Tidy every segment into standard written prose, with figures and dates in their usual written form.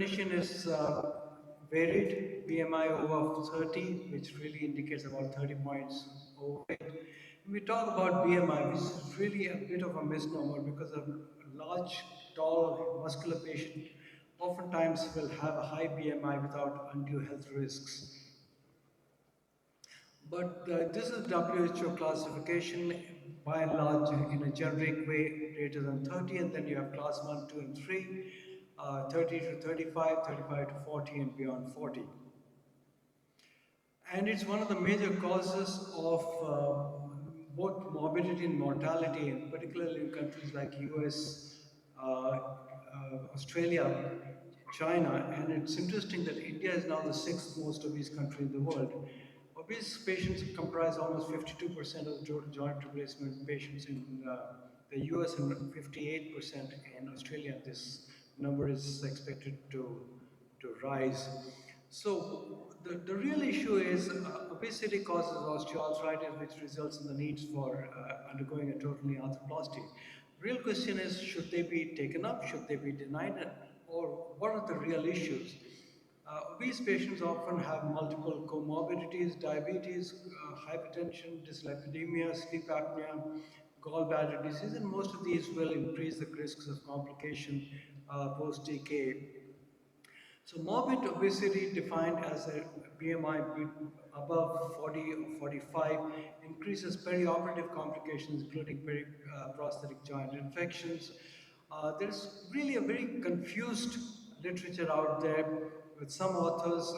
definition is varied BMI over 30, which really indicates about 30 points overweight. When we talk about BMI, which is really a bit of a misnomer because a large, tall, muscular patient oftentimes will have a high BMI without undue health risks. But this is WHO classification by and large in a generic way greater than 30, and then you have class 1, 2, and 3, 30 to 35, 35 to 40, and beyond 40. And it's one of the major causes of both morbidity and mortality, and particularly in countries like US, Australia, China, and it's interesting that India is now the sixth most obese country in the world. Obese patients comprise almost 52% of the total joint replacement patients in the US and 58% in Australia. This number is expected to rise. So the real issue is obesity causes osteoarthritis, which results in the needs for undergoing a total knee arthroplasty. Real question is, should they be taken up? Should they be denied? Or what are the real issues? Obese patients often have multiple comorbidities, diabetes, hypertension, dyslipidemia, sleep apnea, gallbladder disease, and most of these will increase the risks of complication post-TK. So morbid obesity defined as a BMI above 40 or 45 increases perioperative complications including prosthetic joint infections. There's really a very confused literature out there with some authors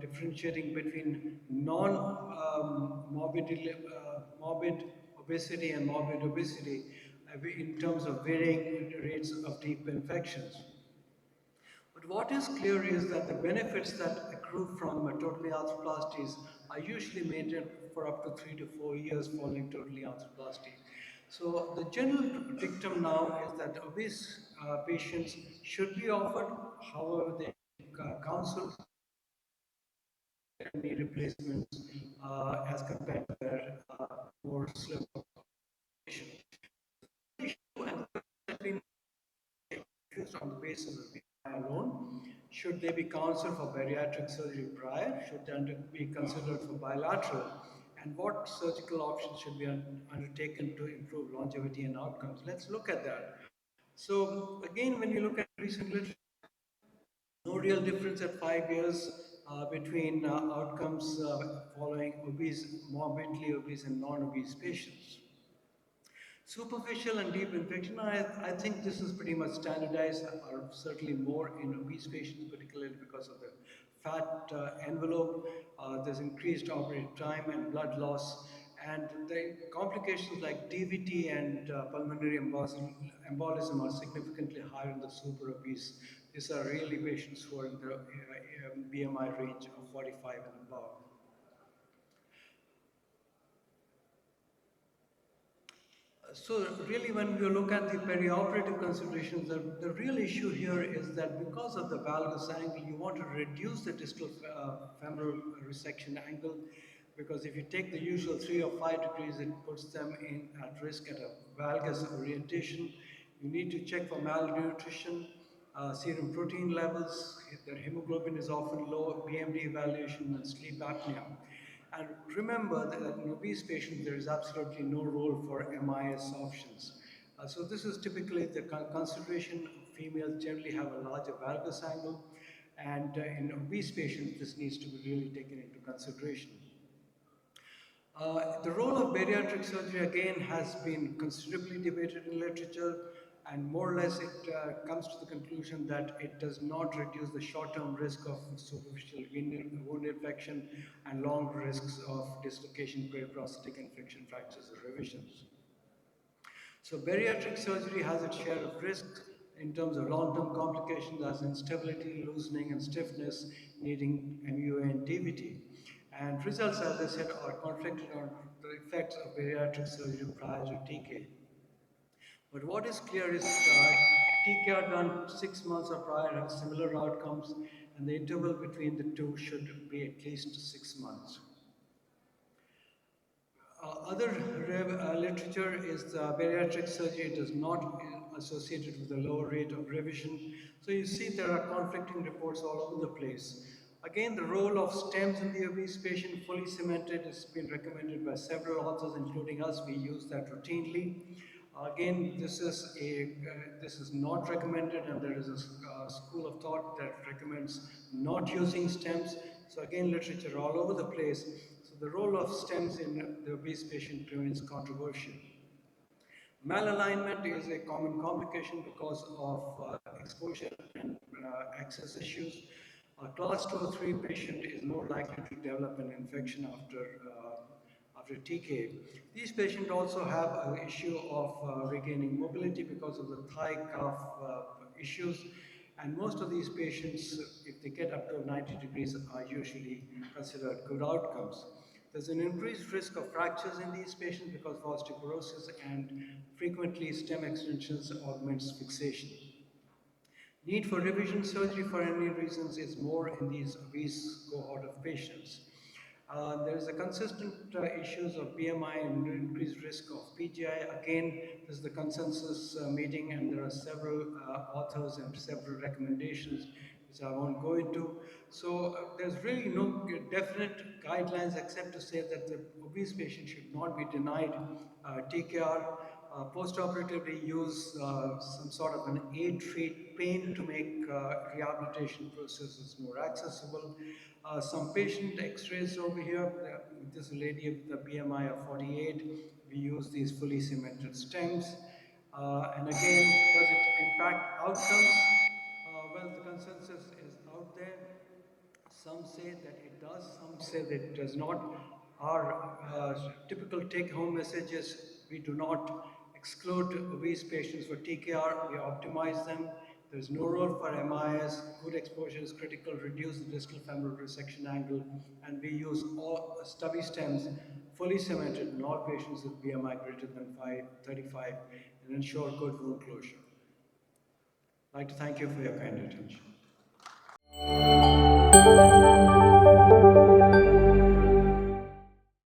differentiating between morbid obesity and morbid obesity in terms of varying rates of deep infections. But what is clear is that the benefits that accrue from total knee arthroplasties are usually maintained for up to 3 to 4 years following total knee arthroplasty. So the general dictum now is that obese patients should be offered, however, they counsel knee replacements as compared to their more slim population. On the basis of BMI alone. Should they be counseled for bariatric surgery prior? Should they be considered for bilateral? And what surgical options should be undertaken to improve longevity and outcomes? Let's look at that. So again, when you look at recent literature, no real difference at 5 years between outcomes following morbidly obese and non-obese patients. Superficial and deep infection, I think this is pretty much standardized, or certainly more in obese patients, particularly because of the fat envelope. There's increased operative time and blood loss, and the complications like DVT and pulmonary embolism are significantly higher in the super obese. These are really patients who are in the BMI range of 45 and above. So really when you look at the perioperative considerations, the real issue here is that because of the valgus angle, you want to reduce the distal femoral resection angle, because if you take the usual 3 or 5 degrees, it puts them at risk at a valgus orientation. You need to check for malnutrition, serum protein levels, their hemoglobin is often low, BMD evaluation, and sleep apnea. And remember that in obese patients, there is absolutely no role for MIS options. So this is typically the consideration. Females generally have a larger valgus angle, and in obese patients, this needs to be really taken into consideration. The role of bariatric surgery again has been considerably debated in literature, and more or less it comes to the conclusion that it does not reduce the short-term risk of superficial wound infection and long risks of dislocation, periprosthetic infection, fractures, or revisions. So bariatric surgery has its share of risks in terms of long-term complications as instability, loosening, and stiffness, needing MUA and DVT. And results, as I said, are conflicted on the effects of bariatric surgery prior to TK. But what is clear is TK done 6 months or prior have similar outcomes, and the interval between the two should be at least 6 months. Other literature is bariatric surgery does not associated with a lower rate of revision. So you see there are conflicting reports all over the place. Again, the role of stems in the obese patient, fully cemented, has been recommended by several authors, including us. We use that routinely. Again, this is not recommended, and there is a school of thought that recommends not using stems. So again, literature all over the place. So the role of stems in the obese patient remains controversial. Malalignment is a common complication because of exposure and access issues. A class 2 or 3 patient is more likely to develop an infection after TK. These patients also have an issue of regaining mobility because of the thigh calf issues. And most of these patients, if they get up to 90 degrees, are usually considered good outcomes. There's an increased risk of fractures in these patients because of osteoporosis, and frequently stem extensions augments fixation. Need for revision surgery for any reasons is more in these obese cohort of patients. There is a consistent issues of BMI and increased risk of PGI. Again, this is the consensus meeting, and there are several authors and several recommendations which I won't go into. So there's really no definite guidelines except to say that the obese patient should not be denied TKR. Post-operatively use some sort of an aid-treat pain to make rehabilitation processes more accessible. Some patient x-rays over here. This is a lady with a BMI of 48. We use these fully cemented stems. And again, does it impact outcomes? Well, the consensus is out there. Some say that it does, some say that it does not. Our typical take-home message is we do not exclude obese patients for TKR, we optimize them. There's no role for MIS, good exposure is critical, reduce the distal femoral resection angle, and we use all stubby stems fully cemented in all patients with BMI greater than 35 and ensure good wound closure. I'd like to thank you for your kind attention.